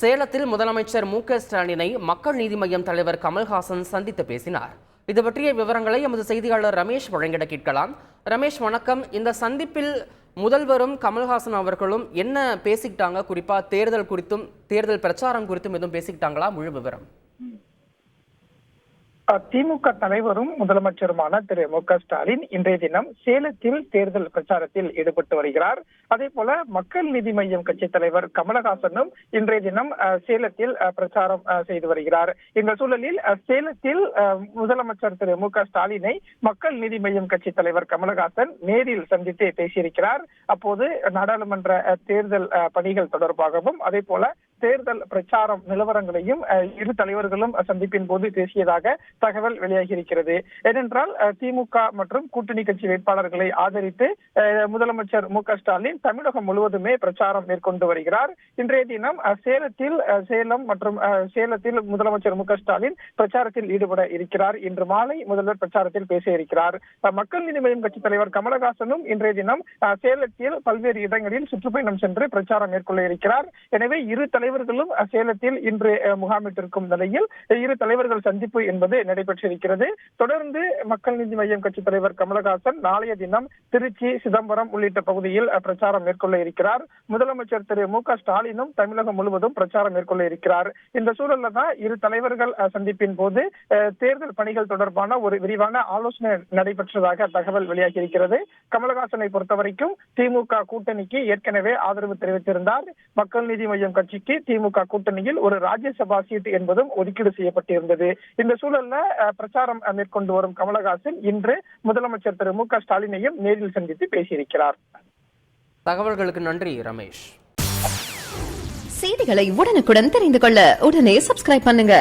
சேலத்தில் முதலமைச்சர் மு.க.ஸ்டாலினை மக்கள் நீதி மய்யம் தலைவர் கமல்ஹாசன் சந்தித்து பேசினார். இது பற்றிய விவரங்களை எமது செய்தியாளர் ரமேஷ் வழங்கிட கேட்கலாம். ரமேஷ், வணக்கம். இந்த சந்திப்பில் முதல்வரும் கமல்ஹாசன் அவர்களும் என்ன பேசிக்கிட்டாங்க? குறிப்பா தேர்தல் குறித்தும் தேர்தல் பிரச்சாரம் குறித்தும் எதுவும் பேசிக்கிட்டாங்களா? முழு விவரம். திமுக தலைவரும் முதலமைச்சருமான திரு மு.க.ஸ்டாலின் இன்றைய தினம் சேலத்தில் தேர்தல் பிரச்சாரத்தில் ஈடுபட்டு வருகிறார். அதே போல மக்கள் நீதி மய்யம் கட்சி தலைவர் கமலஹாசனும் இன்றைய தினம் சேலத்தில் பிரச்சாரம் செய்து வருகிறார். இந்த சூழலில் சேலத்தில் முதலமைச்சர் திரு மு.க.ஸ்டாலினை மக்கள் நீதி மய்யம் கட்சி தலைவர் கமலஹாசன் நேரில் சந்தித்து பேசியிருக்கிறார். அப்போது நாடாளுமன்ற தேர்தல் பணிகள் தொடர்பாகவும் அதே போல தேர்தல் பிரச்சாரம் நிலவரங்களையும் இரு தலைவர்களும் சந்திப்பின் போது பேசியதாக தகவல் வெளியாகி இருக்கிறது. ஏனென்றால் திமுக மற்றும் கூட்டணி கட்சி வேட்பாளர்களை ஆதரித்து முதலமைச்சர் மு.க.ஸ்டாலின் தமிழகம் முழுவதுமே பிரச்சாரம் மேற்கொண்டு வருகிறார். இன்றைய தினம் சேலத்தில் முதலமைச்சர் மு.க.ஸ்டாலின் பிரச்சாரத்தில் ஈடுபட இருக்கிறார். இன்று மாலை முதல்வர் பிரச்சாரத்தில் பேச இருக்கிறார். மக்கள் நீதி மய்யம் கட்சி தலைவர் கமலஹாசனும் இன்றைய தினம் சேலத்தில் பல்வேறு இடங்களில் சுற்றுப்பயணம் சென்று பிரச்சாரம் மேற்கொள்ள இருக்கிறார். எனவே இரு தலைவர்களும் சேலத்தில் இன்று முகாமிட்டிருக்கும் நிலையில் இரு தலைவர்கள் சந்திப்பு என்பது நடைபெற்றிருக்கிறது. தொடர்ந்து மக்கள் நீதி மய்யம் கட்சி தலைவர் கமலஹாசன் நாளைய தினம் திருச்சி, சிதம்பரம் உள்ளிட்ட பகுதியில் பிரச்சாரம் மேற்கொள்ள இருக்கிறார். முதலமைச்சர் திரு மு.க.ஸ்டாலினும் தமிழகம் முழுவதும் பிரச்சாரம் மேற்கொள்ள இருக்கிறார். இந்த சூழல்ல தான் இரு தலைவர்கள் சந்திப்பின் போது தேர்தல் பணிகள் தொடர்பான ஒரு விரிவான ஆலோசனை நடைபெற்றதாக தகவல் வெளியாகி இருக்கிறது. கமலஹாசனை பொறுத்தவரைக்கும் திமுக கூட்டணிக்கு ஏற்கனவே ஆதரவு தெரிவித்திருந்தார். மக்கள் நீதி மய்யம் கட்சிக்கு திமுக கூட்டணியில் ஒரு ராஜ்யசபா சீட் என்பதும் ஒதுக்கீடு செய்யப்பட்டிருந்தது. இந்த சூழல்ல பிரச்சாரம் மேற்கொண்டு வரும் கமலஹாசன் இன்று முதலமைச்சர் திரு மு.க.ஸ்டாலினையும் நேரில் சந்தித்து பேசியிருக்கிறார். தகவல்களுக்கு நன்றி ரமேஷ். செய்திகளை உடனுக்குடன் தெரிந்து கொள்ள உடனே சப்ஸ்கிரைப் பண்ணுங்க.